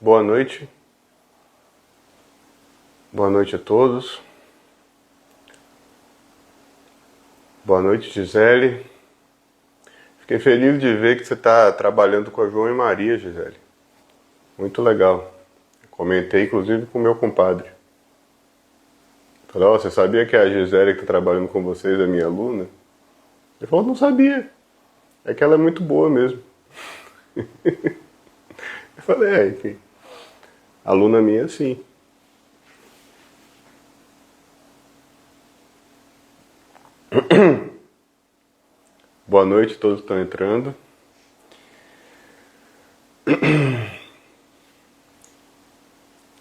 Boa noite. Boa noite a todos. Boa noite, Gisele. Fiquei feliz de ver que você está trabalhando com a João e Maria, Gisele. Muito legal. Comentei, inclusive, com o meu compadre. Falei, você sabia que a Gisele que está trabalhando com vocês é minha aluna? Ele falou, não sabia. É que ela é muito boa mesmo. Eu falei, enfim. Aluna minha, sim. Boa noite, todos estão entrando.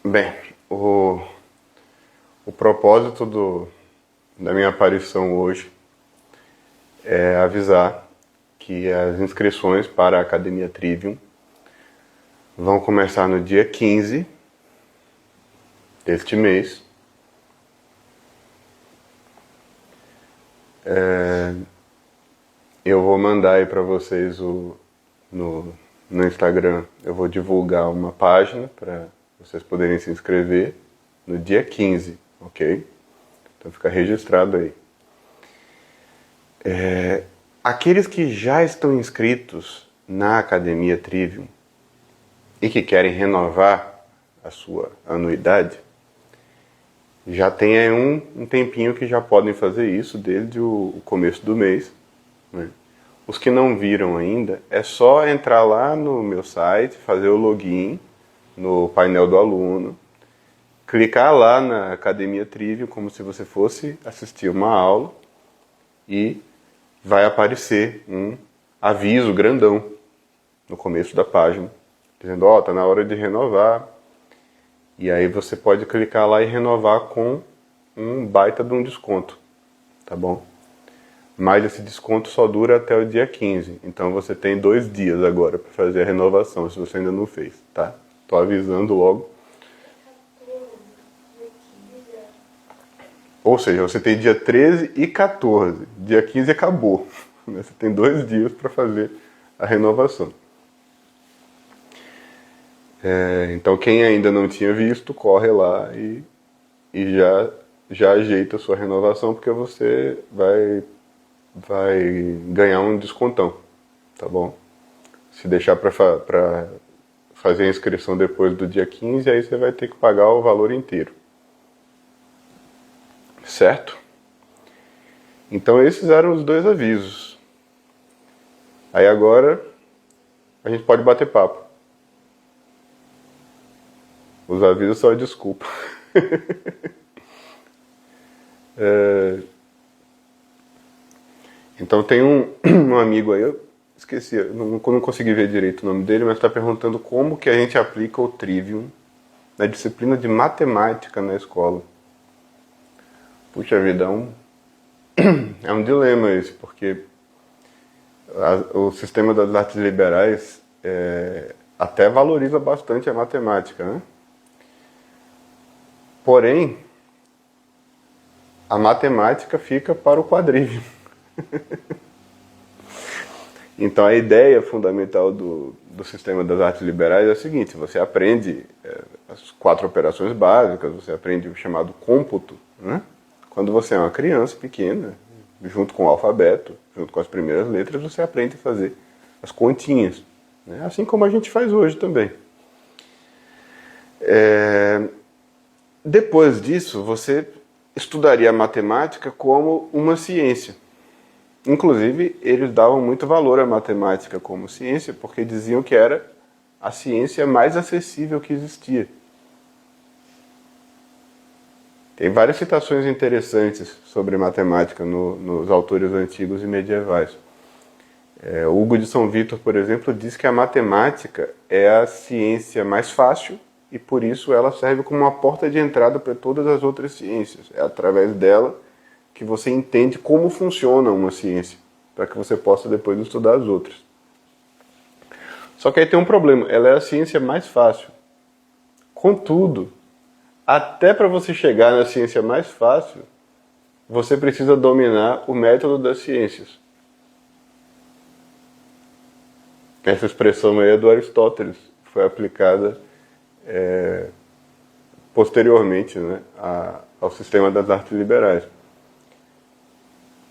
Bem, o propósito da minha aparição hoje é avisar que as inscrições para a Academia Trivium vão começar no dia 15 deste mês. Eu vou mandar aí para vocês no Instagram, eu vou divulgar uma página para vocês poderem se inscrever no dia 15, ok? Então fica registrado aí. Aqueles que já estão inscritos na Academia Trivium e que querem renovar a sua anuidade, já tem aí um tempinho que já podem fazer isso desde o começo do mês, né? Os que não viram ainda, é só entrar lá no meu site, fazer o login no painel do aluno, clicar lá na Academia Trivium como se você fosse assistir uma aula e vai aparecer um aviso grandão no começo da página, dizendo, tá na hora de renovar. E aí você pode clicar lá e renovar com um baita de um desconto, tá bom? Mas esse desconto só dura até o dia 15, então você tem 2 dias agora para fazer a renovação, se você ainda não fez, tá? Tô avisando logo. Ou seja, você tem dia 13 e 14, dia 15 acabou. Você tem 2 dias para fazer a renovação. Então quem ainda não tinha visto, corre lá e já ajeita a sua renovação, porque você vai ganhar um descontão, tá bom? Se deixar para fazer a inscrição depois do dia 15, aí você vai ter que pagar o valor inteiro. Certo? Então esses eram os 2 avisos. Aí agora a gente pode bater papo. Os avisos são a desculpa. Então tem um amigo aí, eu esqueci, não consegui ver direito o nome dele, mas está perguntando como que a gente aplica o Trivium na disciplina de matemática na escola. Puxa vida, é um dilema esse, porque o sistema das artes liberais até valoriza bastante a matemática, né? Porém, a matemática fica para o quadrivium. Então a ideia fundamental do sistema das artes liberais é a seguinte: você aprende as 4 operações básicas, você aprende o chamado cômputo, né? Quando você é uma criança pequena, junto com o alfabeto, junto com as primeiras letras, você aprende a fazer as continhas, né? Assim como a gente faz hoje também. Depois disso, você estudaria a matemática como uma ciência. Inclusive, eles davam muito valor à matemática como ciência, porque diziam que era a ciência mais acessível que existia. Tem várias citações interessantes sobre matemática nos autores antigos e medievais. Hugo de São Vítor, por exemplo, diz que a matemática é a ciência mais fácil e, por isso, ela serve como uma porta de entrada para todas as outras ciências. É através dela que você entende como funciona uma ciência, para que você possa depois estudar as outras. Só que aí tem um problema, ela é a ciência mais fácil. Contudo, até para você chegar na ciência mais fácil, você precisa dominar o método das ciências. Essa expressão aí é do Aristóteles, foi aplicada posteriormente, né, ao sistema das artes liberais.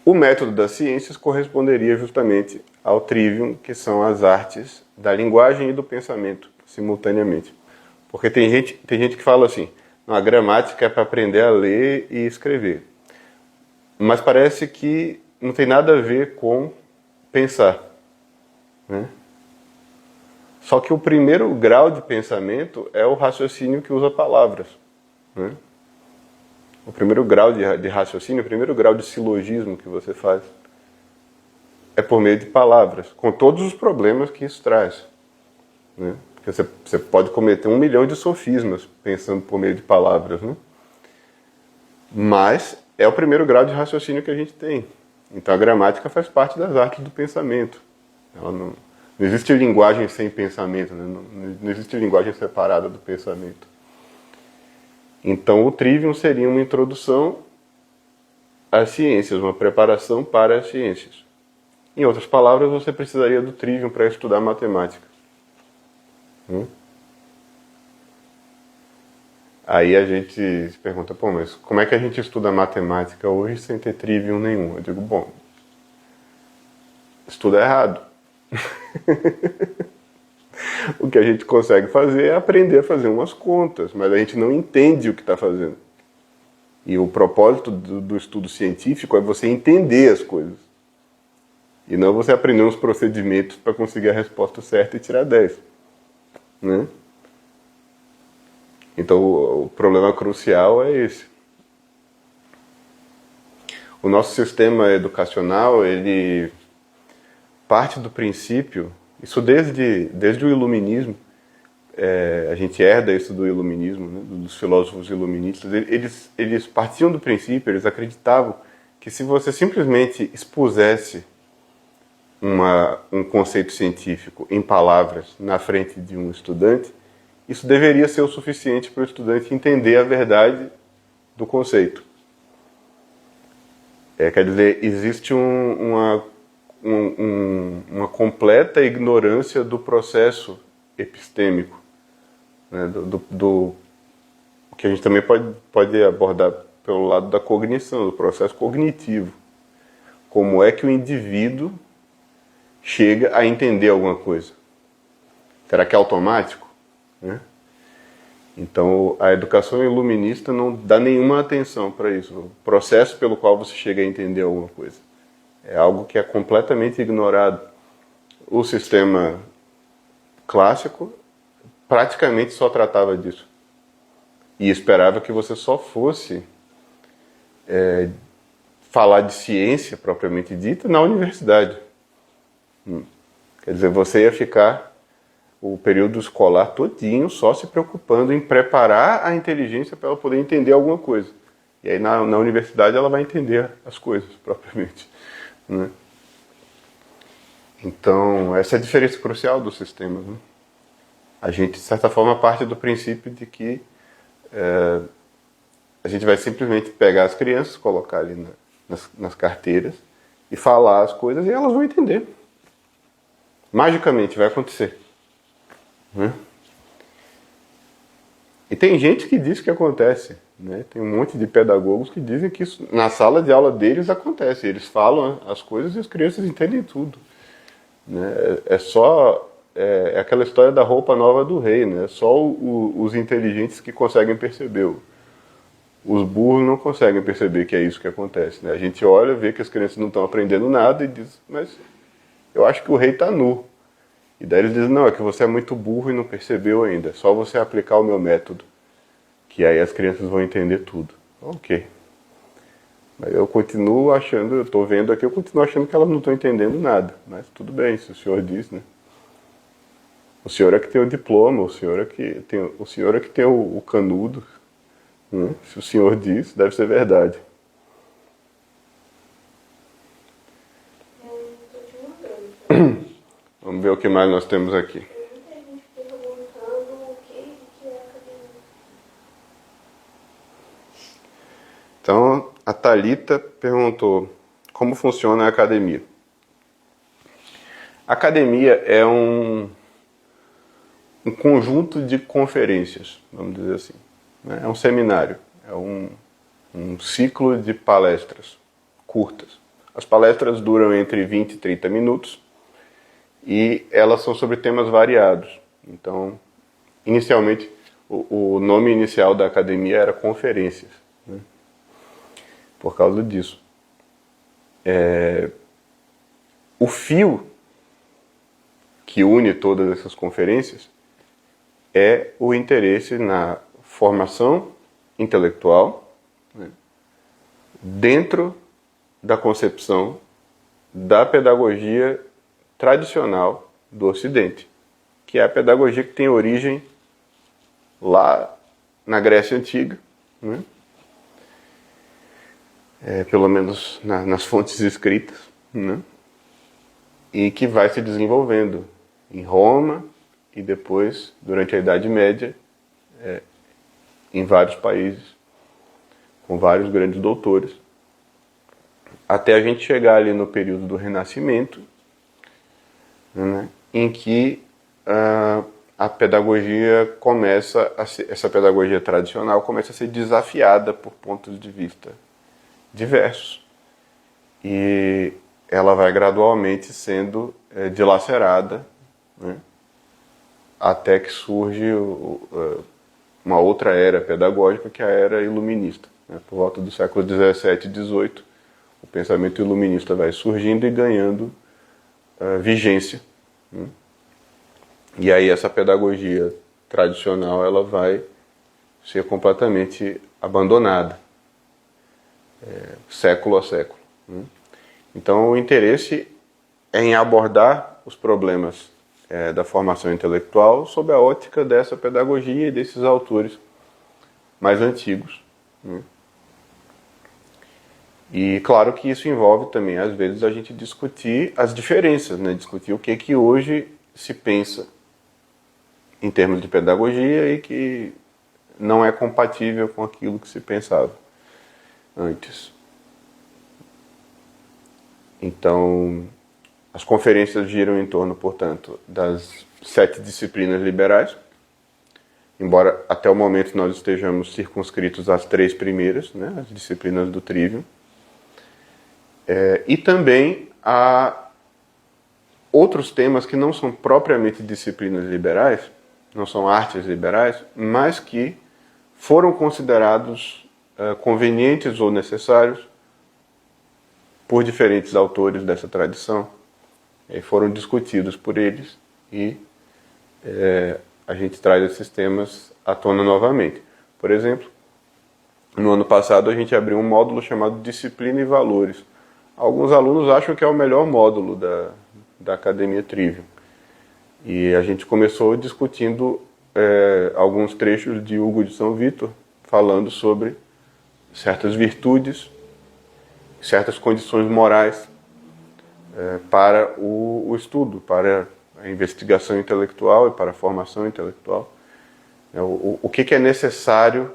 O método das ciências corresponderia justamente ao trivium, que são as artes da linguagem e do pensamento, simultaneamente. Porque tem gente que fala assim, não, a gramática é para aprender a ler e escrever. Mas parece que não tem nada a ver com pensar, né? Só que o primeiro grau de pensamento é o raciocínio que usa palavras, né? O primeiro grau de raciocínio, o primeiro grau de silogismo que você faz é por meio de palavras, com todos os problemas que isso traz, né? Porque você pode cometer 1 milhão de sofismas pensando por meio de palavras, né? Mas é o primeiro grau de raciocínio que a gente tem. Então a gramática faz parte das artes do pensamento. Ela não existe linguagem sem pensamento, né? Não existe linguagem separada do pensamento. Então o trivium seria uma introdução às ciências, uma preparação para as ciências. Em outras palavras, você precisaria do trivium para estudar matemática. Aí a gente se pergunta, pô, mas como é que a gente estuda matemática hoje sem ter trivium nenhum? Eu digo, bom, estuda errado. O que a gente consegue fazer é aprender a fazer umas contas, mas a gente não entende o que está fazendo. E o propósito do estudo científico é você entender as coisas. E não você aprender uns procedimentos para conseguir a resposta certa e tirar 10. Né? Então o problema crucial é esse. O nosso sistema educacional, ele parte do princípio, isso desde o iluminismo, a gente herda isso do iluminismo, né, dos filósofos iluministas, eles partiam do princípio, eles acreditavam que se você simplesmente expusesse um conceito científico em palavras na frente de um estudante, isso deveria ser o suficiente para o estudante entender a verdade do conceito. Quer dizer, existe uma completa ignorância do processo epistêmico, né, do que a gente também pode abordar pelo lado da cognição, do processo cognitivo. Como é que o indivíduo chega a entender alguma coisa? Será que é automático? Né? Então, a educação iluminista não dá nenhuma atenção para isso. O processo pelo qual você chega a entender alguma coisa. É algo que é completamente ignorado. O sistema clássico praticamente só tratava disso. E esperava que você só fosse falar de ciência propriamente dita na universidade. Quer dizer, você ia ficar o período escolar todinho só se preocupando em preparar a inteligência para ela poder entender alguma coisa. E aí na universidade ela vai entender as coisas propriamente. Né? Então, essa é a diferença crucial do sistema. Né? A gente, de certa forma, parte do princípio de que a gente vai simplesmente pegar as crianças, colocar ali nas carteiras e falar as coisas e elas vão entender. Magicamente vai acontecer. Né? E tem gente que diz que acontece. Né? Tem um monte de pedagogos que dizem que isso, na sala de aula deles acontece. Eles falam as coisas e as crianças entendem tudo. Né? É aquela história da roupa nova do rei. Né? Só os inteligentes que conseguem perceber. Os burros não conseguem perceber que é isso que acontece. Né? A gente olha, vê que as crianças não estão aprendendo nada e diz, mas eu acho que o rei está nu. E daí eles dizem, não, é que você é muito burro e não percebeu ainda. É só você aplicar o meu método. Que aí as crianças vão entender tudo. Ok. Mas eu continuo achando, eu estou vendo aqui, eu continuo achando que elas não estão entendendo nada. Mas tudo bem, se o senhor diz, né? O senhor é que tem o diploma, o senhor é que tem o canudo. Né? Se o senhor diz, deve ser verdade. Vamos ver o que mais nós temos aqui. Então, a Thalita perguntou como funciona a academia. A academia é um conjunto de conferências, vamos dizer assim. Né? É um seminário, é um ciclo de palestras curtas. As palestras duram entre 20 e 30 minutos e elas são sobre temas variados. Então, inicialmente, o nome inicial da academia era conferências, né? Por causa disso. O fio que une todas essas conferências é o interesse na formação intelectual, né, dentro da concepção da pedagogia tradicional do Ocidente, que é a pedagogia que tem origem lá na Grécia Antiga, né, pelo menos nas fontes escritas, né, e que vai se desenvolvendo em Roma e depois, durante a Idade Média, em vários países, com vários grandes doutores, até a gente chegar ali no período do Renascimento, né, em que a pedagogia começa a ser, essa pedagogia tradicional começa a ser desafiada por pontos de vista diversos. E ela vai gradualmente sendo dilacerada, né, até que surge uma outra era pedagógica, que é a era iluminista. Né? Por volta do século XVII e XVIII, o pensamento iluminista vai surgindo e ganhando vigência. Né? E aí essa pedagogia tradicional ela vai ser completamente abandonada, século a século. Né? Então o interesse é em abordar os problemas da formação intelectual sob a ótica dessa pedagogia e desses autores mais antigos. Né? E claro que isso envolve também, às vezes, a gente discutir as diferenças, né? Discutir o que hoje se pensa em termos de pedagogia e que não é compatível com aquilo que se pensava antes. Então, as conferências giram em torno, portanto, das 7 disciplinas liberais, embora até o momento nós estejamos circunscritos às 3 primeiras, né, as disciplinas do Trivium, e também há outros temas que não são propriamente disciplinas liberais, não são artes liberais, mas que foram considerados convenientes ou necessários por diferentes autores dessa tradição, e foram discutidos por eles, e a gente traz esses temas à tona novamente. Por exemplo, no ano passado a gente abriu um módulo chamado Disciplina e Valores. Alguns alunos acham que é o melhor módulo da Academia Trivium. E a gente começou discutindo alguns trechos de Hugo de São Vítor, falando sobre certas virtudes, certas condições morais para o estudo, para a investigação intelectual e para a formação intelectual. O que é necessário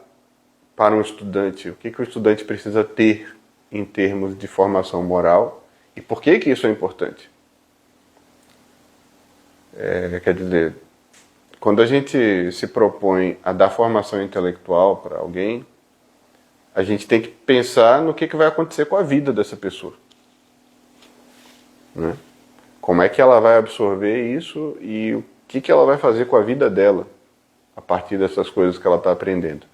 para um estudante, o que o estudante precisa ter em termos de formação moral e por que isso é importante. Quer dizer, quando a gente se propõe a dar formação intelectual para alguém, a gente tem que pensar no que vai acontecer com a vida dessa pessoa. Né? Como é que ela vai absorver isso e o que ela vai fazer com a vida dela a partir dessas coisas que ela está aprendendo.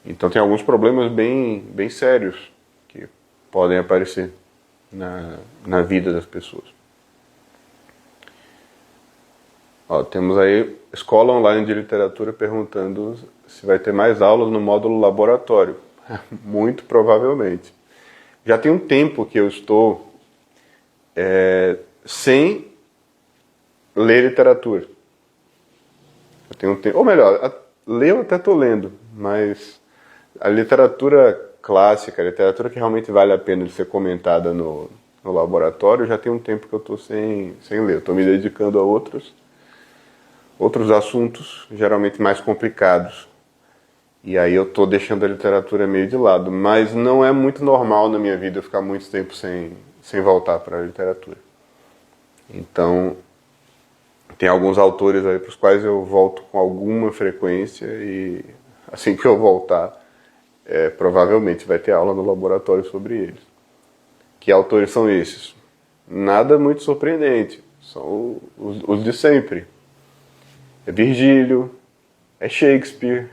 Então tem alguns problemas bem sérios que podem aparecer na vida das pessoas. Temos aí Escola Online de Literatura perguntando se vai ter mais aulas no módulo laboratório. Muito provavelmente. Já tem um tempo que eu estou sem ler literatura. Eu tenho um tempo, ou melhor, ler eu até estou lendo, mas a literatura clássica, a literatura que realmente vale a pena de ser comentada no laboratório, já tem um tempo que eu estou sem ler. Estou me dedicando a outros assuntos, geralmente mais complicados. E aí eu estou deixando a literatura meio de lado. Mas não é muito normal na minha vida eu ficar muito tempo sem voltar para a literatura. Então, Tem alguns autores aí para os quais eu volto com alguma frequência e assim que eu voltar, provavelmente vai ter aula no laboratório sobre eles. Que autores são esses? Nada muito surpreendente, são os de sempre. É Virgílio, é Shakespeare,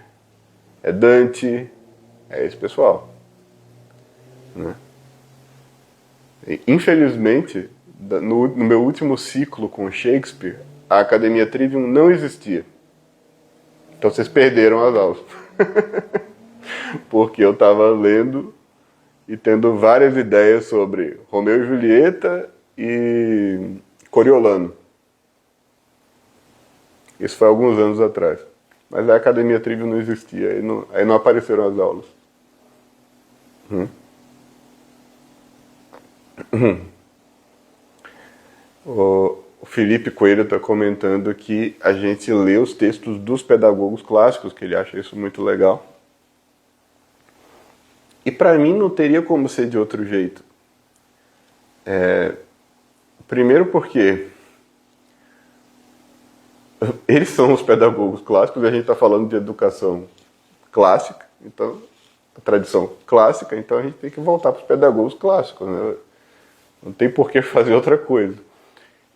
é Dante, é esse pessoal. Né? E, infelizmente, no meu último ciclo com Shakespeare, a Academia Trivium não existia. Então vocês perderam as aulas. Porque eu estava lendo e tendo várias ideias sobre Romeu e Julieta e Coriolano. Isso foi alguns anos atrás. Mas a Academia Trivium não existia, aí não apareceram as aulas. O Felipe Coelho está comentando que a gente lê os textos dos pedagogos clássicos, que ele acha isso muito legal. E para mim não teria como ser de outro jeito. Primeiro porque eles são os pedagogos clássicos e a gente está falando de educação clássica, então a tradição clássica, então a gente tem que voltar para os pedagogos clássicos, né? Não tem por que fazer outra coisa.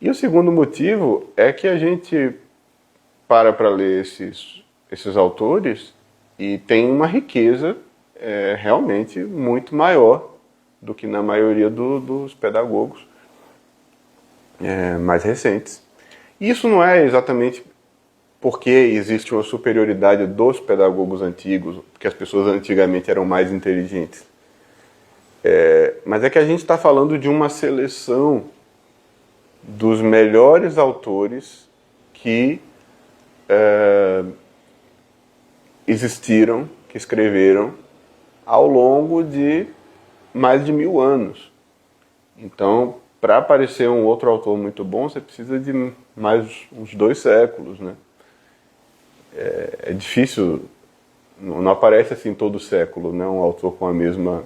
E o segundo motivo é que a gente para ler esses autores e tem uma riqueza realmente muito maior do que na maioria dos pedagogos mais recentes. E isso não é exatamente porque existe uma superioridade dos pedagogos antigos, porque as pessoas antigamente eram mais inteligentes. Mas é que a gente está falando de uma seleção dos melhores autores que existiram, que escreveram ao longo de mais de 1000 anos. Então, para aparecer um outro autor muito bom, você precisa de mais uns 2 séculos, né? É difícil, não aparece assim todo século, né? Um autor com o mesmo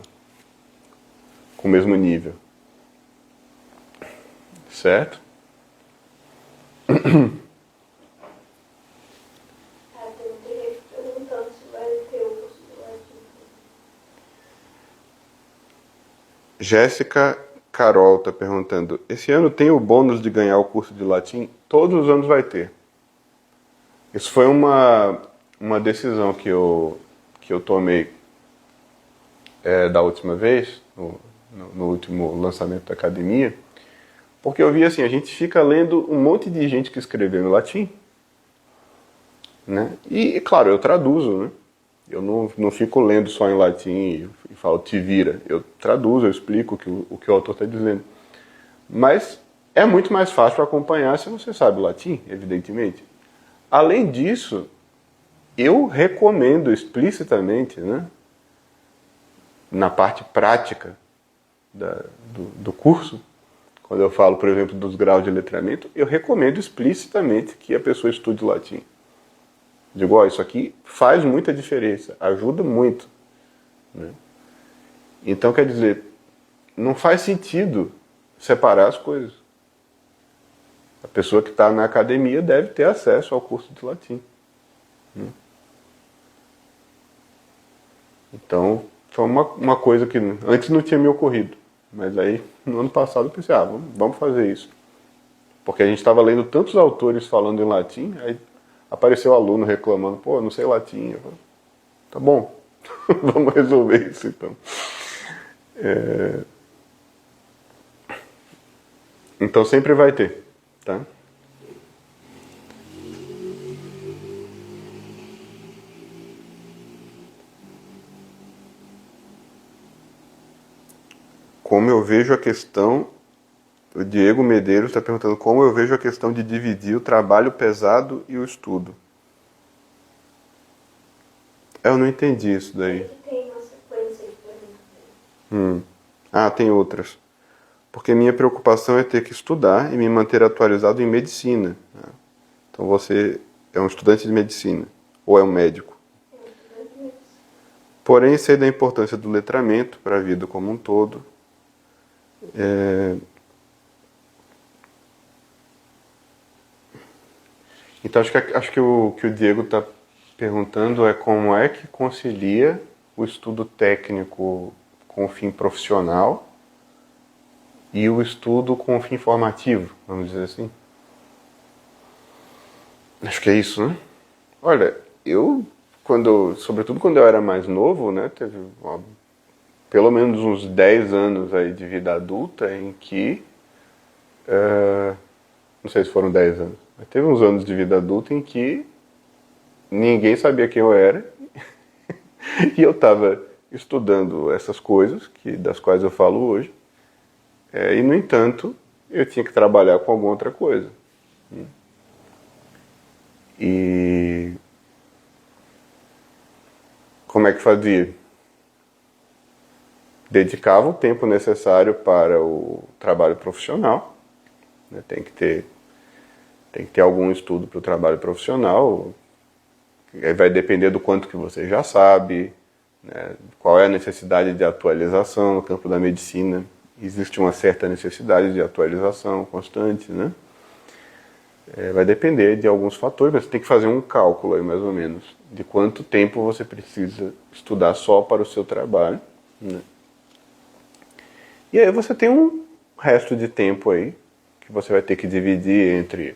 nível. Certo? Perguntando se vai ter o curso de latim. Jéssica Carol está perguntando, esse ano tem o bônus de ganhar o curso de latim? Todos os anos vai ter. Isso foi uma decisão que eu tomei da última vez, no último lançamento da academia, porque eu vi assim, a gente fica lendo um monte de gente que escreveu em latim, né? E claro, eu traduzo, né? Eu não fico lendo só em latim e falo, te vira. Eu traduzo, eu explico o que o autor está dizendo. Mas é muito mais fácil acompanhar se você sabe latim, evidentemente. Além disso, eu recomendo explicitamente, né, na parte prática do curso, quando eu falo, por exemplo, dos graus de letramento, eu recomendo explicitamente que a pessoa estude latim. Digo, ó, isso aqui faz muita diferença, ajuda muito. Né? Então, quer dizer, não faz sentido separar as coisas. A pessoa que está na academia deve ter acesso ao curso de latim. Né? Então, foi uma coisa que antes não tinha me ocorrido. Mas aí, no ano passado, eu pensei, vamos fazer isso. Porque a gente estava lendo tantos autores falando em latim, aí apareceu aluno reclamando, pô, eu não sei latim. Eu falei, tá bom, vamos resolver isso então. Então sempre vai ter, tá? Como eu vejo a questão, o Diego Medeiros está perguntando como eu vejo a questão de dividir o trabalho pesado e o estudo. Eu não entendi isso daí. Tem uma sequência de perguntas. Tem outras. Porque minha preocupação é ter que estudar e me manter atualizado em medicina. Então você é um estudante de medicina ou é um médico. Porém, sei da importância do letramento para a vida como um todo. Então acho que o que o Diego está perguntando é como é que concilia o estudo técnico com o fim profissional e o estudo com o fim formativo, vamos dizer assim. Acho que é isso, né? Olha, sobretudo quando eu era mais novo, né, teve pelo menos uns 10 anos aí de vida adulta em que, não sei se foram 10 anos, mas teve uns anos de vida adulta em que ninguém sabia quem eu era e eu estava estudando essas coisas das quais eu falo hoje, e no entanto eu tinha que trabalhar com alguma outra coisa. E como é que fazia? Dedicava o tempo necessário para o trabalho profissional, né? Tem que ter algum estudo para o trabalho profissional, aí vai depender do quanto que você já sabe, né? Qual é a necessidade de atualização no campo da medicina. Existe uma certa necessidade de atualização constante, né? Vai depender de alguns fatores, mas você tem que fazer um cálculo aí, mais ou menos, de quanto tempo você precisa estudar só para o seu trabalho, né? E aí você tem um resto de tempo aí que você vai ter que dividir entre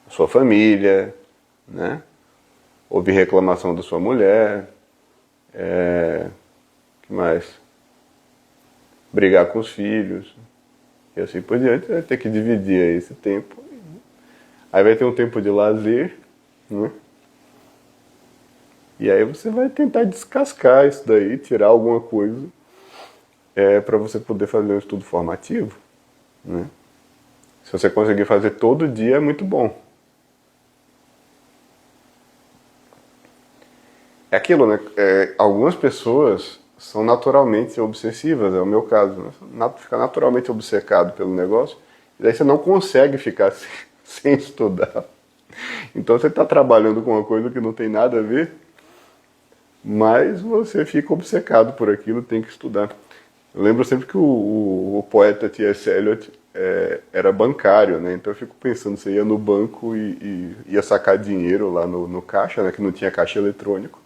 a sua família, né? Ouvir reclamação da sua mulher, que mais? Brigar com os filhos, e assim por diante. Você vai ter que dividir aí esse tempo. Aí vai ter um tempo de lazer, né? E aí você vai tentar descascar isso daí, tirar alguma coisa para você poder fazer um estudo formativo, né? Se você conseguir fazer todo dia, é muito bom. É aquilo, né? Algumas pessoas são naturalmente obsessivas, é o meu caso, né? Fica naturalmente obcecado pelo negócio, e daí você não consegue ficar sem estudar. Então você está trabalhando com uma coisa que não tem nada a ver, mas você fica obcecado por aquilo, tem que estudar. Eu lembro sempre que o poeta T.S. Eliot era bancário, né? Então eu fico pensando, você ia no banco e ia sacar dinheiro lá no caixa, né? Que não tinha caixa eletrônico.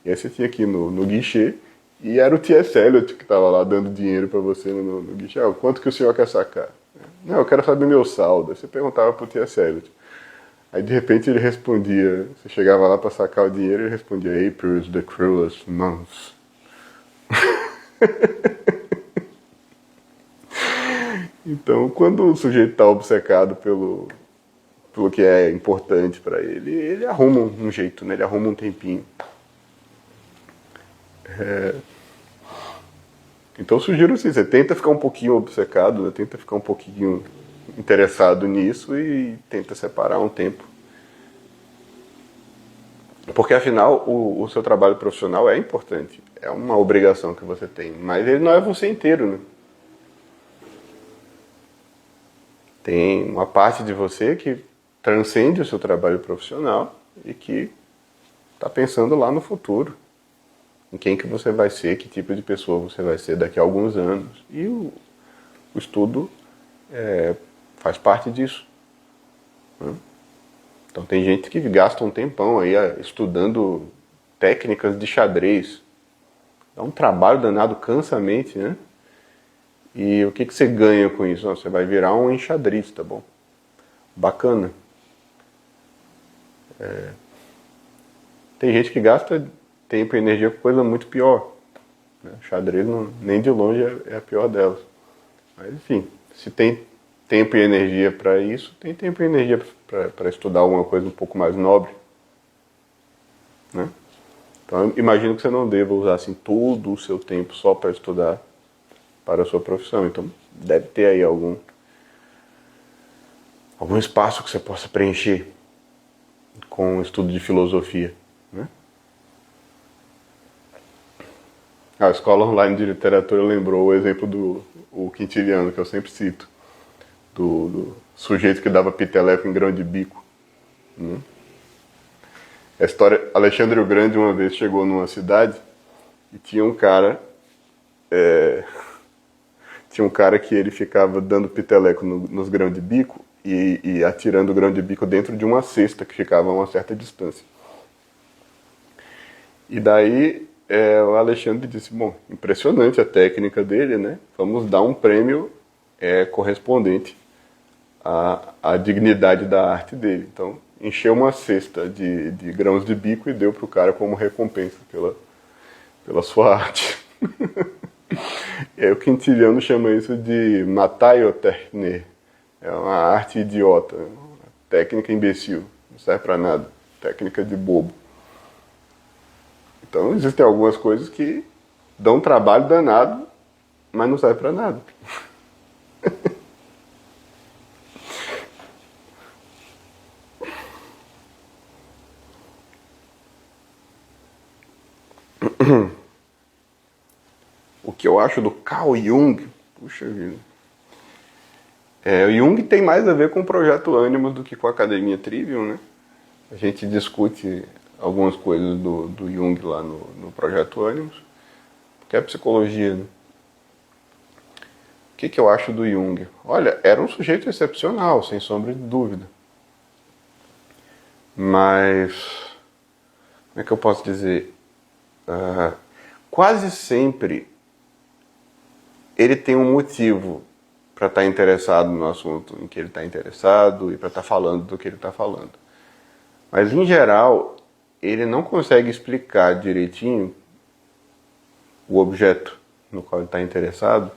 E aí você tinha aqui no guichê, e era o T.S. Eliot que estava lá dando dinheiro para você no guichê. Quanto que o senhor quer sacar? Não, eu quero saber meu saldo. Aí você perguntava pro T.S. Eliot. Aí de repente ele respondia, você chegava lá para sacar o dinheiro e ele respondia: April is the cruelest month. Então, quando o sujeito está obcecado pelo que é importante para ele, ele arruma um jeito, né? Ele arruma um tempinho. Então, eu sugiro assim, você tenta ficar um pouquinho obcecado, né? Tenta ficar um pouquinho interessado nisso e tenta separar um tempo. Porque, afinal, o seu trabalho profissional é importante. É uma obrigação que você tem, mas ele não é você inteiro, né? Tem uma parte de você que transcende o seu trabalho profissional e que está pensando lá no futuro. Em quem que você vai ser, que tipo de pessoa você vai ser daqui a alguns anos. E o estudo faz parte disso, né? Então tem gente que gasta um tempão aí estudando técnicas de xadrez. Dá um trabalho danado, cansa a mente, né? E o que você ganha com isso? Você vai virar um enxadrista, bom. Bacana. Tem gente que gasta tempo e energia com coisa muito pior, né? Xadrez nem de longe é a pior delas. Mas enfim, se tem tempo e energia para isso, tem tempo e energia para estudar alguma coisa um pouco mais nobre, né? Então eu imagino que você não deva usar assim todo o seu tempo só para estudar para a sua profissão. Então deve ter aí algum espaço que você possa preencher com o estudo de filosofia, né? A escola online de literatura lembrou o exemplo do Quintiliano, que eu sempre cito, do sujeito que dava piteleco em grão de bico, né? A história, Alexandre o Grande uma vez chegou numa cidade e tinha um cara que ele ficava dando piteleco nos grãos de bico e atirando o grão de bico dentro de uma cesta que ficava a uma certa distância. E daí o Alexandre disse, bom, impressionante a técnica dele, né? Vamos dar um prêmio correspondente à dignidade da arte dele. Então, encheu uma cesta de grãos de bico e deu para o cara como recompensa pela sua arte. O quintiliano chama isso de mataiotechne. É uma arte idiota, uma técnica imbecil, não serve para nada, técnica de bobo. Então existem algumas coisas que dão trabalho danado, mas não servem para nada. O que eu acho do Carl Jung, puxa vida. O Jung tem mais a ver com o Projeto Animus do que com a Academia Trivium, né? A gente discute algumas coisas do Jung lá no Projeto Animus, que é psicologia, né? O que eu acho do Jung? Olha, era um sujeito excepcional, sem sombra de dúvida. Mas, como é que eu posso dizer? Quase sempre ele tem um motivo para estar interessado no assunto em que ele está interessado e para estar falando do que ele está falando. Mas, em geral, ele não consegue explicar direitinho o objeto no qual ele está interessado.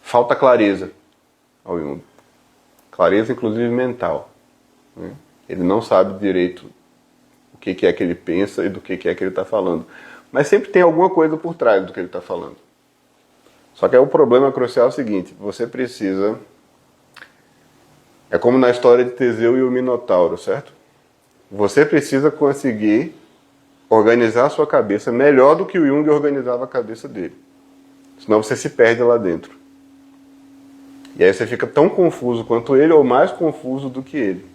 Falta clareza ao Jung. Clareza, inclusive, mental. Né? Ele não sabe direito o que é que ele pensa e do que é que ele está falando. Mas sempre tem alguma coisa por trás do que ele está falando. Só que aí o problema crucial é o seguinte, você precisa... É como na história de Teseu e o Minotauro, certo? Você precisa conseguir organizar a sua cabeça melhor do que o Jung organizava a cabeça dele. Senão você se perde lá dentro. E aí você fica tão confuso quanto ele ou mais confuso do que ele.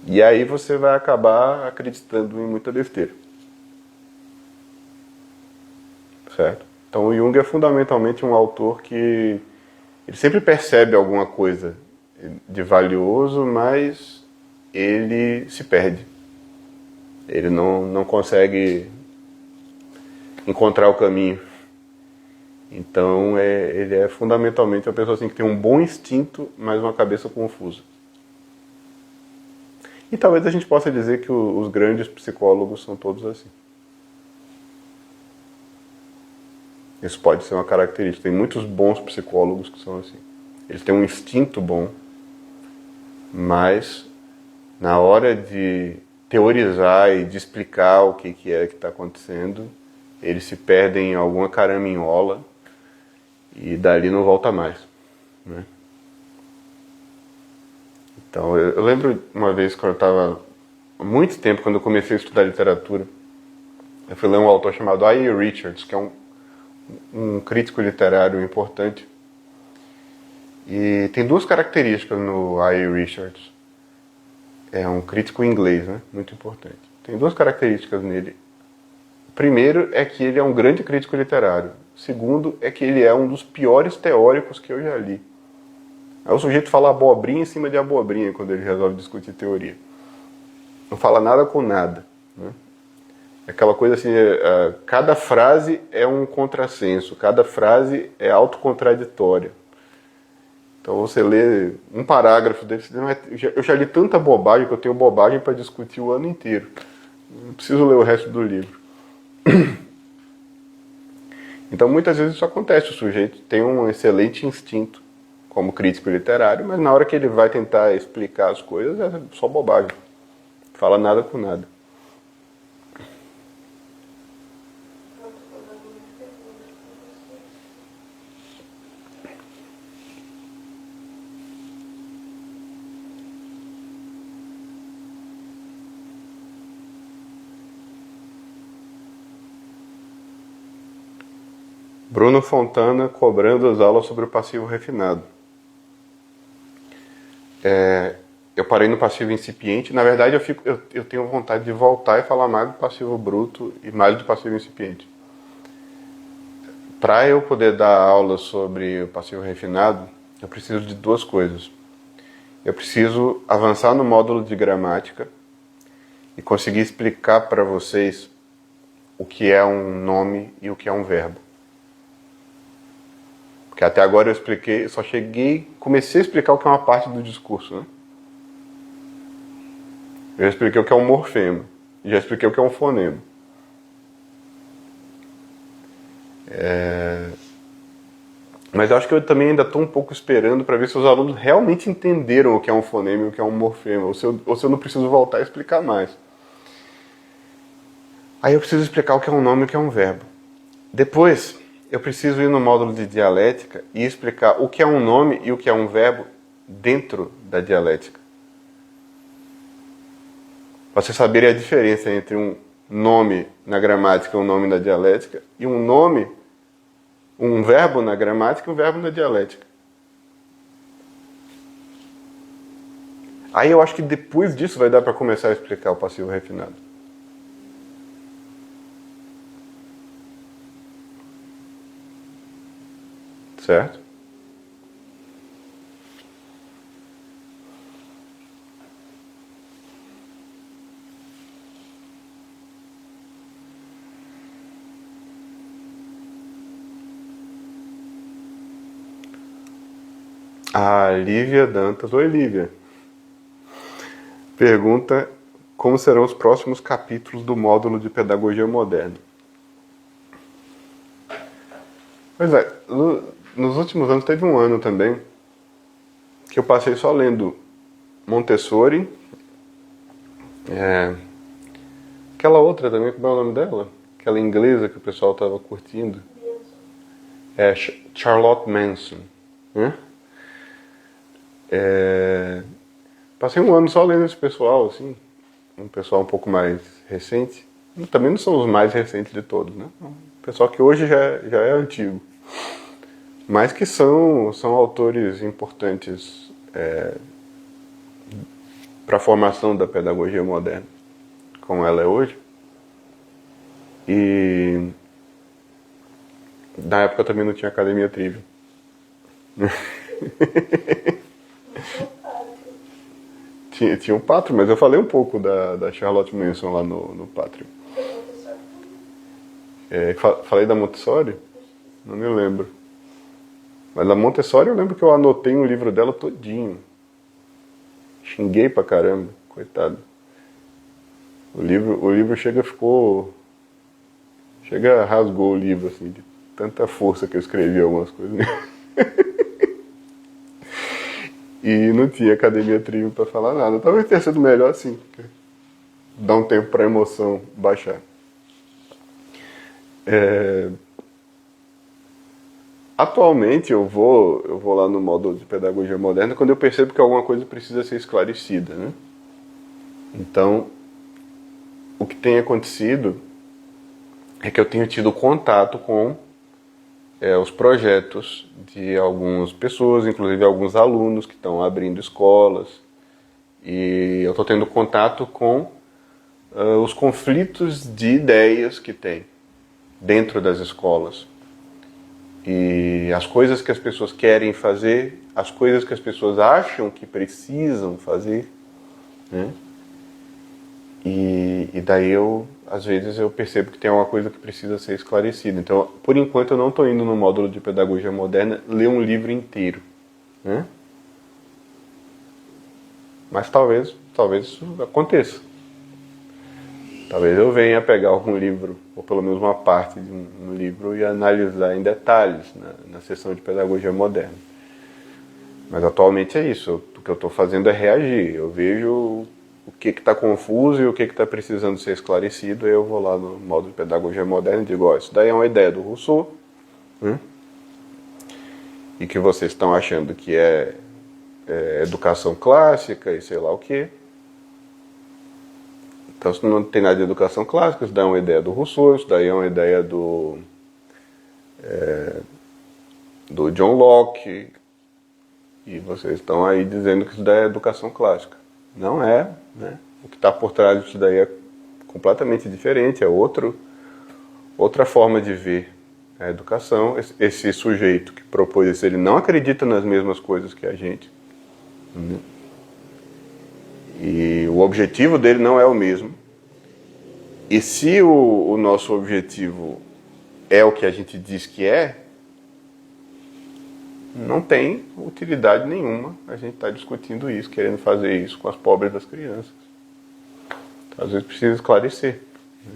E aí você vai acabar acreditando em muita besteira. Certo? Então o Jung é fundamentalmente um autor que ele sempre percebe alguma coisa de valioso, mas ele se perde. Ele não consegue encontrar o caminho. Então ele é fundamentalmente uma pessoa assim, que tem um bom instinto, mas uma cabeça confusa. E talvez a gente possa dizer que os grandes psicólogos são todos assim. Isso pode ser uma característica. Tem muitos bons psicólogos que são assim. Eles têm um instinto bom, mas na hora de teorizar e de explicar o que é que está acontecendo, eles se perdem em alguma caraminhola e dali não volta mais. Né? Então, eu lembro uma vez quando eu estava, há muito tempo, quando eu comecei a estudar literatura, eu fui ler um autor chamado I.E. Richards, que é um crítico literário importante. E tem duas características no I.E. Richards. É um crítico inglês, né? Muito importante. Tem duas características nele. O primeiro é que ele é um grande crítico literário. O segundo é que ele é um dos piores teóricos que eu já li. Aí o sujeito fala abobrinha em cima de abobrinha quando ele resolve discutir teoria. Não fala nada com nada. Né? Aquela coisa assim, cada frase é um contrassenso, cada frase é autocontraditória. Então você lê um parágrafo dele, você diz, eu já li tanta bobagem que eu tenho bobagem para discutir o ano inteiro. Não preciso ler o resto do livro. Então muitas vezes isso acontece, o sujeito tem um excelente instinto como crítico literário, mas na hora que ele vai tentar explicar as coisas é só bobagem. Fala nada com nada. Bruno Fontana cobrando as aulas sobre o passivo refinado. Eu parei no passivo incipiente. Na verdade, eu tenho vontade de voltar e falar mais do passivo bruto e mais do passivo incipiente. Para eu poder dar aula sobre o passivo refinado, eu preciso de duas coisas. Eu preciso avançar no módulo de gramática e conseguir explicar para vocês o que é um nome e o que é um verbo. Porque até agora eu expliquei, só comecei a explicar o que é uma parte do discurso, né? Eu expliquei o que é um morfema, já expliquei o que é um fonema. Mas eu acho que eu também ainda estou um pouco esperando para ver se os alunos realmente entenderam o que é um fonema e o que é um morfema, ou se eu não preciso voltar a explicar mais. Aí eu preciso explicar o que é um nome e o que é um verbo. Depois, eu preciso ir no módulo de dialética e explicar o que é um nome e o que é um verbo dentro da dialética. Para vocês saberem a diferença entre um nome na gramática e um nome na dialética, e um verbo na gramática e um verbo na dialética. Aí eu acho que depois disso vai dar para começar a explicar o passivo refinado. Certo? A Lívia Dantas. Oi, Lívia. Pergunta como serão os próximos capítulos do módulo de Pedagogia Moderna. Pois é, nos últimos anos teve um ano também que eu passei só lendo Montessori, aquela outra também, como é o nome dela? Aquela inglesa que o pessoal estava curtindo. Charlotte Manson. Né? Passei um ano só lendo esse pessoal, assim, um pessoal um pouco mais recente. Também não são os mais recentes de todos, né? Um pessoal que hoje já é antigo, mas que são autores importantes para a formação da pedagogia moderna, como ela é hoje. E na época também não tinha Academia Trivium. Tinha um Patreon, mas eu falei um pouco da Charlotte Manson lá no Patreon. Falei da Montessori? Não me lembro. Mas da Montessori eu lembro que eu anotei um livro dela todinho. Xinguei pra caramba, coitado. O livro rasgou o livro, assim, de tanta força que eu escrevi algumas coisas. E não tinha Academia Trivium pra falar nada. Talvez tenha sido melhor assim, dar um tempo pra emoção baixar. Atualmente eu vou lá no módulo de Pedagogia Moderna quando eu percebo que alguma coisa precisa ser esclarecida, né? Então, o que tem acontecido é que eu tenho tido contato com os projetos de algumas pessoas, inclusive alguns alunos que estão abrindo escolas, e eu estou tendo contato com os conflitos de ideias que tem dentro das escolas, e as coisas que as pessoas querem fazer, as coisas que as pessoas acham que precisam fazer, né? E daí às vezes eu percebo que tem alguma coisa que precisa ser esclarecida. Então, por enquanto eu não estou indo no módulo de Pedagogia Moderna ler um livro inteiro, né? Mas talvez isso aconteça. Talvez eu venha pegar algum livro, ou pelo menos uma parte de um livro, e analisar em detalhes na sessão de Pedagogia Moderna. Mas atualmente é isso. O que eu estou fazendo é reagir. Eu vejo o que está confuso e o que está precisando ser esclarecido, aí eu vou lá no módulo de Pedagogia Moderna e digo, isso daí é uma ideia do Rousseau, né? E que vocês estão achando que é educação clássica e sei lá o quê. Então, se não tem nada de educação clássica, isso daí é uma ideia do Rousseau, isso daí é uma ideia do John Locke, e vocês estão aí dizendo que isso daí é educação clássica. Não é, né? O que está por trás disso daí é completamente diferente, é outra forma de ver a educação. Esse sujeito que propôs isso, ele não acredita nas mesmas coisas que a gente. Né? E o objetivo dele não é o mesmo. E se o nosso objetivo é o que a gente diz que é, não tem utilidade nenhuma a gente estar discutindo isso, querendo fazer isso com as pobres das crianças. Então, às vezes precisa esclarecer. Né?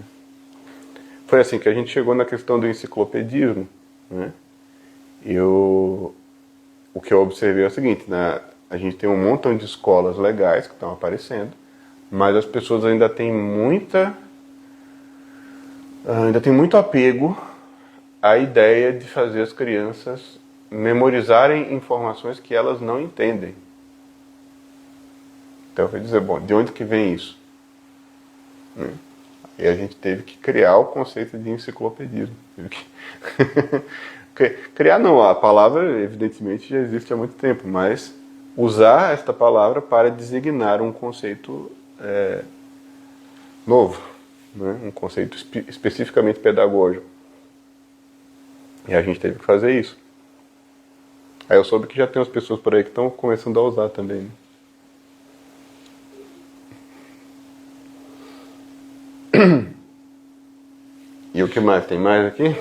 Foi assim que a gente chegou na questão do enciclopedismo. Né? O que eu observei é o seguinte, né? A gente tem um montão de escolas legais que estão aparecendo, mas as pessoas ainda têm muito apego à ideia de fazer as crianças memorizarem informações que elas não entendem. Então eu vou dizer, bom, de onde que vem isso? E a gente teve que criar o conceito de enciclopedismo. Criar não, a palavra evidentemente já existe há muito tempo, mas usar esta palavra para designar um conceito novo, né? Um conceito especificamente pedagógico. E a gente teve que fazer isso. Aí eu soube que já tem umas pessoas por aí que estão começando a usar também. Né? E o que mais? Tem mais aqui?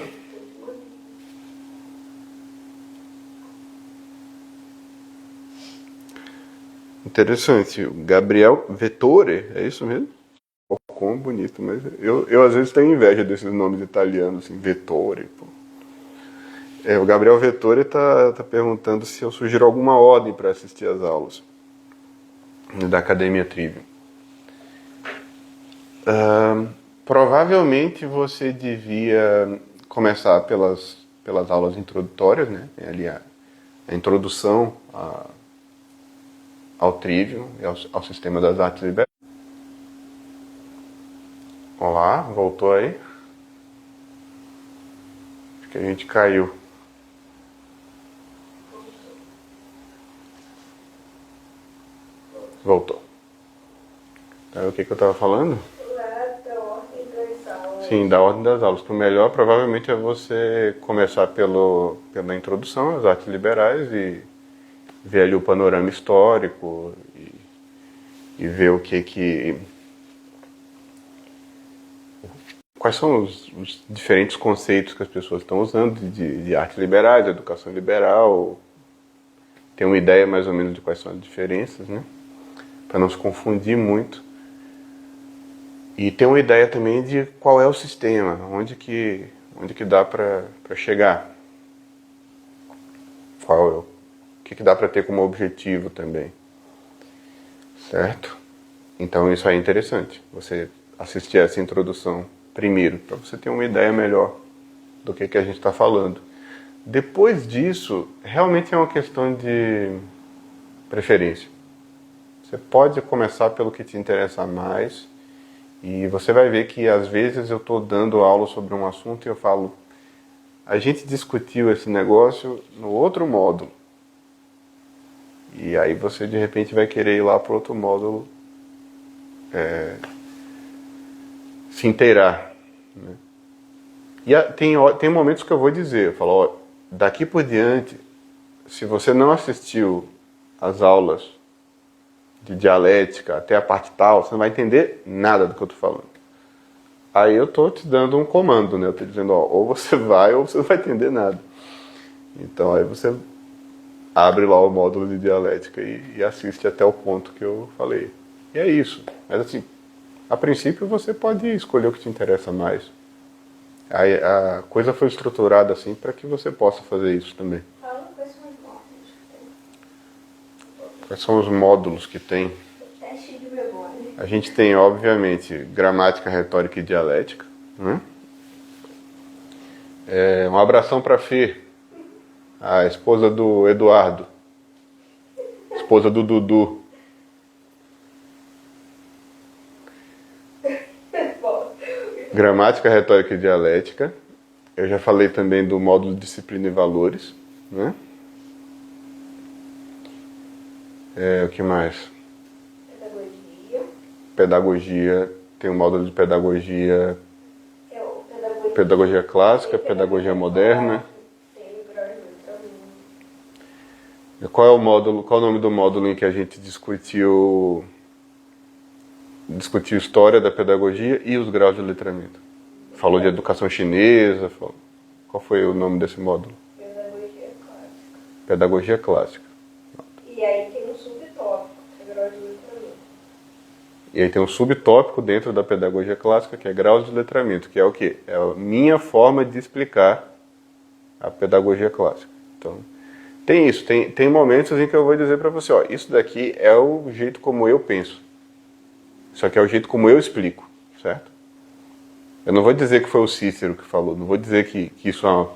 Interessante. O Gabriel Vettore, é isso mesmo? Oh, como bonito, mas eu às vezes tenho inveja desses nomes italianos, assim, Vettore. Pô. O Gabriel Vettore tá perguntando se eu sugiro alguma ordem para assistir às aulas da Academia Trivium. Provavelmente você devia começar pelas aulas introdutórias, né? Tem ali a introdução ao Trivium e ao sistema das artes liberais. Olá, voltou aí? Acho que a gente caiu. Voltou. Então, o que eu estava falando? Da ordem das aulas. Sim, da ordem das aulas. O melhor provavelmente é você começar pela introdução às artes liberais e ver ali o panorama histórico e ver quais são os diferentes conceitos que as pessoas estão usando de artes liberais, de educação liberal, ter uma ideia mais ou menos de quais são as diferenças, né? Para não se confundir muito. E ter uma ideia também de qual é o sistema, onde que dá para chegar. O que dá para ter como objetivo também. Certo? Então isso é interessante, você assistir essa introdução primeiro, para você ter uma ideia melhor do que a gente está falando. Depois disso, realmente é uma questão de preferência. Você pode começar pelo que te interessa mais, e você vai ver que às vezes eu estou dando aula sobre um assunto e eu falo, a gente discutiu esse negócio no outro módulo. E aí você de repente vai querer ir lá para outro módulo se inteirar. Né? E tem momentos que eu vou dizer, eu falo, ó, daqui por diante, se você não assistiu às aulas de dialética até a parte tal, você não vai entender nada do que eu estou falando. Aí eu estou te dando um comando, né? Eu estou dizendo, ó, ou você vai ou você não vai entender nada. Então aí você abre lá o módulo de dialética e assiste até o ponto que eu falei. E é isso. Mas assim, a princípio você pode escolher o que te interessa mais. A coisa foi estruturada assim para que você possa fazer isso também. Fala quais são os módulos que tem. Quais são os módulos que tem? Teste de memória. A gente tem, obviamente, gramática, retórica e dialética. Né? Um abração para a Fê, a esposa do Eduardo, esposa do Dudu. Gramática, retórica e dialética. Eu já falei também do módulo de disciplina e valores. Né? O que mais? Pedagogia. Pedagogia. Tem um módulo de pedagogia. É o pedagogia Pedagogia clássica, pedagogia moderna. Tem o grau de letramento. Qual é o módulo, qual é o nome do módulo em que a gente discutiu história da pedagogia e os graus de letramento? Falou de educação chinesa, qual foi o nome desse módulo? Pedagogia clássica. Pedagogia clássica. E aí tem um subtópico, que é grau de letramento. E aí tem um subtópico dentro da pedagogia clássica, que é graus de letramento, que é o quê? É a minha forma de explicar a pedagogia clássica. Então, tem isso, tem momentos em que eu vou dizer para você, ó, isso daqui é o jeito como eu penso. Isso aqui é o jeito como eu explico, certo? Eu não vou dizer que foi o Cícero que falou, não vou dizer que isso é uma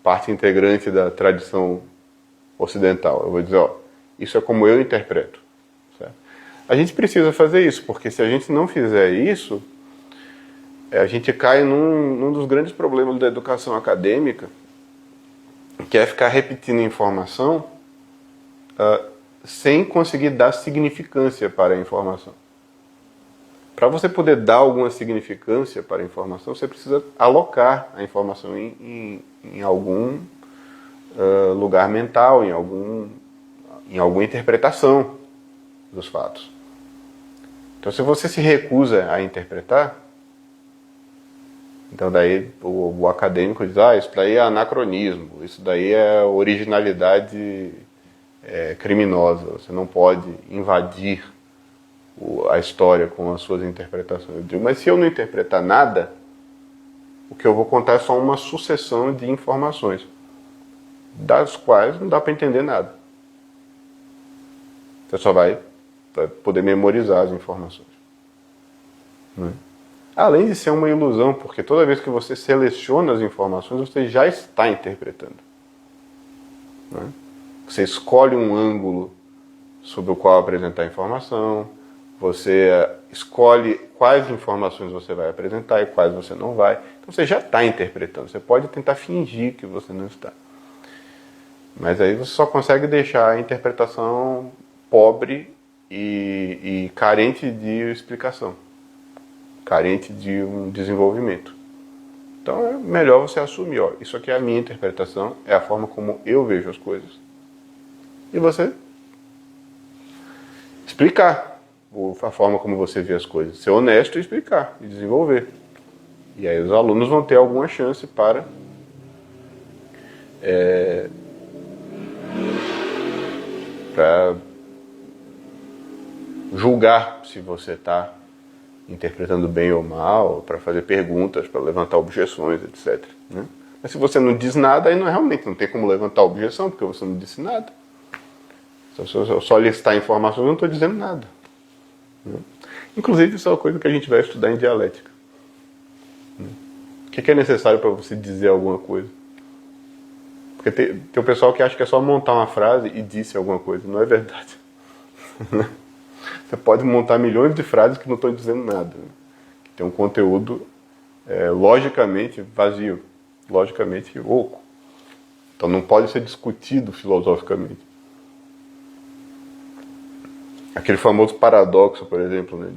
parte integrante da tradição ocidental. Eu vou dizer, ó, isso é como eu interpreto, certo? A gente precisa fazer isso, porque se a gente não fizer isso, a gente cai num dos grandes problemas da educação acadêmica, que é ficar repetindo informação sem conseguir dar significância para a informação. Para você poder dar alguma significância para a informação, você precisa alocar a informação em algum lugar mental, em alguma interpretação dos fatos. Então, se você se recusa a interpretar, então daí o acadêmico diz, isso daí é anacronismo, isso daí é originalidade criminosa, você não pode invadir a história com as suas interpretações. Eu digo, mas se eu não interpretar nada, o que eu vou contar é só uma sucessão de informações, das quais não dá para entender nada. Você só vai poder memorizar as informações. Né? Além de ser uma ilusão, porque toda vez que você seleciona as informações, você já está interpretando. Né? Você escolhe um ângulo sobre o qual apresentar a informação, você escolhe quais informações você vai apresentar e quais você não vai. Então você já está interpretando. Você pode tentar fingir que você não está. Mas aí você só consegue deixar a interpretação pobre e carente de explicação. Carente de um desenvolvimento. Então é melhor você assumir, ó, isso aqui é a minha interpretação, é a forma como eu vejo as coisas. E você explicar a forma como você vê as coisas. Ser honesto e explicar, e desenvolver. E aí os alunos vão ter alguma chance para julgar se você está interpretando bem ou mal, para fazer perguntas, para levantar objeções, etc. Né? Mas se você não diz nada, aí realmente não tem como levantar objeção, porque você não disse nada. Se eu só listar informações, eu não estou dizendo nada. Né? Inclusive, isso é uma coisa que a gente vai estudar em dialética. Né? O que é necessário para você dizer alguma coisa? Porque tem o pessoal que acha que é só montar uma frase e disse alguma coisa. Não é verdade. Você pode montar milhões de frases que não estão dizendo nada. Né? Que tem um conteúdo logicamente vazio, logicamente oco. Então não pode ser discutido filosoficamente. Aquele famoso paradoxo, por exemplo, né?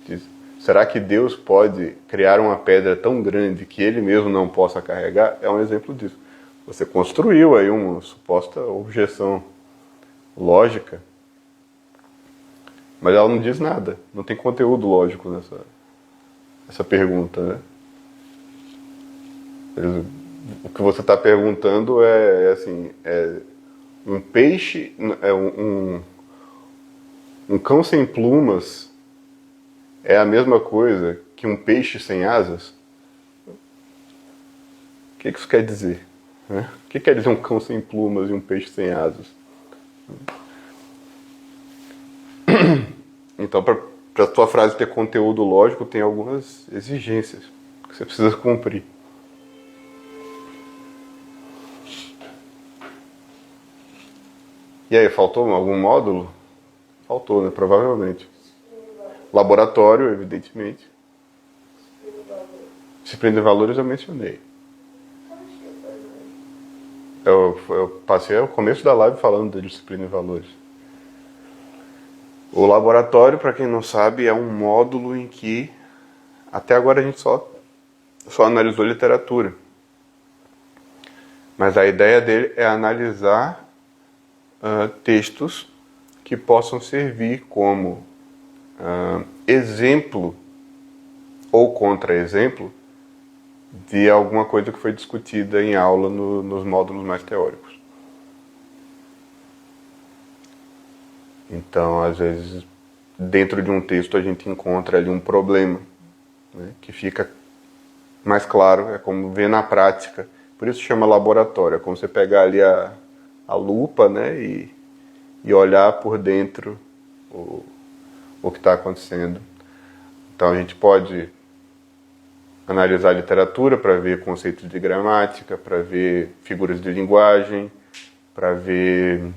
Diz, será que Deus pode criar uma pedra tão grande que Ele mesmo não possa carregar? É um exemplo disso. Você construiu aí uma suposta objeção lógica, mas ela não diz nada. Não tem conteúdo lógico nessa pergunta, né? O que você está perguntando é um peixe, um cão sem plumas é a mesma coisa que um peixe sem asas? O que isso quer dizer? Né? O que quer dizer um cão sem plumas e um peixe sem asas? Então, para a tua frase ter conteúdo lógico, tem algumas exigências que você precisa cumprir. E aí, faltou algum módulo? Faltou, né? Provavelmente. Laboratório, evidentemente. Disciplina de valores eu mencionei. Eu passei o começo da live falando da disciplina de valores. O laboratório, para quem não sabe, é um módulo em que até agora a gente só só analisou literatura. Mas a ideia dele é analisar textos que possam servir como exemplo ou contra-exemplo de alguma coisa que foi discutida em aula nos módulos mais teóricos. Então, às vezes, dentro de um texto a gente encontra ali um problema, né, que fica mais claro, é como ver na prática. Por isso chama laboratório, é como você pegar ali a lupa, né, e olhar por dentro o que está acontecendo. Então a gente pode analisar a literatura para ver conceitos de gramática, para ver figuras de linguagem, para ver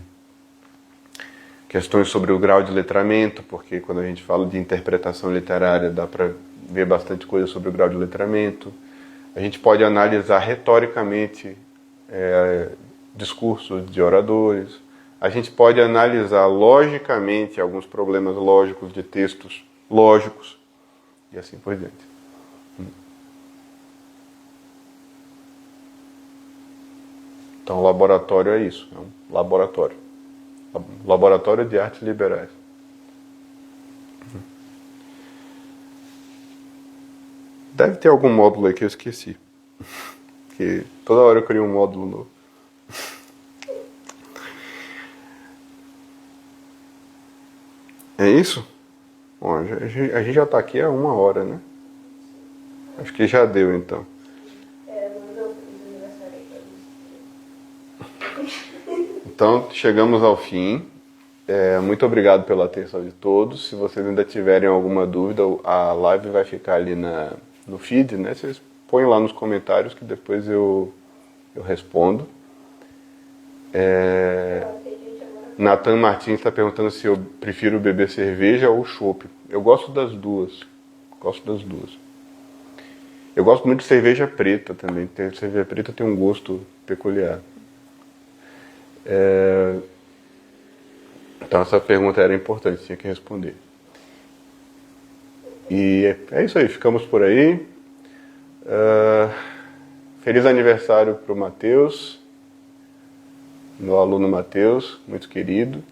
questões sobre o grau de letramento, porque quando a gente fala de interpretação literária dá para ver bastante coisa sobre o grau de letramento. A gente pode analisar retoricamente discursos de oradores. A gente pode analisar logicamente alguns problemas lógicos de textos lógicos e assim por diante. Então, o laboratório é isso, é um laboratório. Laboratório de Artes Liberais. Deve ter algum módulo aí que eu esqueci. Porque toda hora eu crio um módulo novo. É isso? Bom, a gente já está aqui há 1 hora, né? Acho que já deu, então. Mandou o aniversário aí. Então, chegamos ao fim. Muito obrigado pela atenção de todos. Se vocês ainda tiverem alguma dúvida, a live vai ficar ali no feed, né? Vocês põem lá nos comentários que depois eu respondo. Nathan Martins está perguntando se eu prefiro beber cerveja ou chopp. Eu gosto das duas. Eu gosto muito de cerveja preta também. Cerveja preta tem um gosto peculiar. Então essa pergunta era importante, tinha que responder. E é isso aí, ficamos por aí. Feliz aniversário para o Matheus, meu aluno Matheus, muito querido.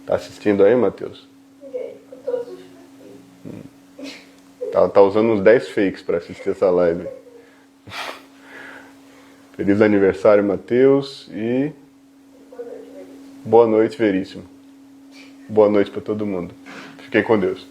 Tá assistindo aí, Matheus? Com todos os fakes. Tá usando uns 10 fakes para assistir essa live. Feliz aniversário, Matheus, e boa noite, Veríssimo. Boa noite para todo mundo. Fiquem com Deus.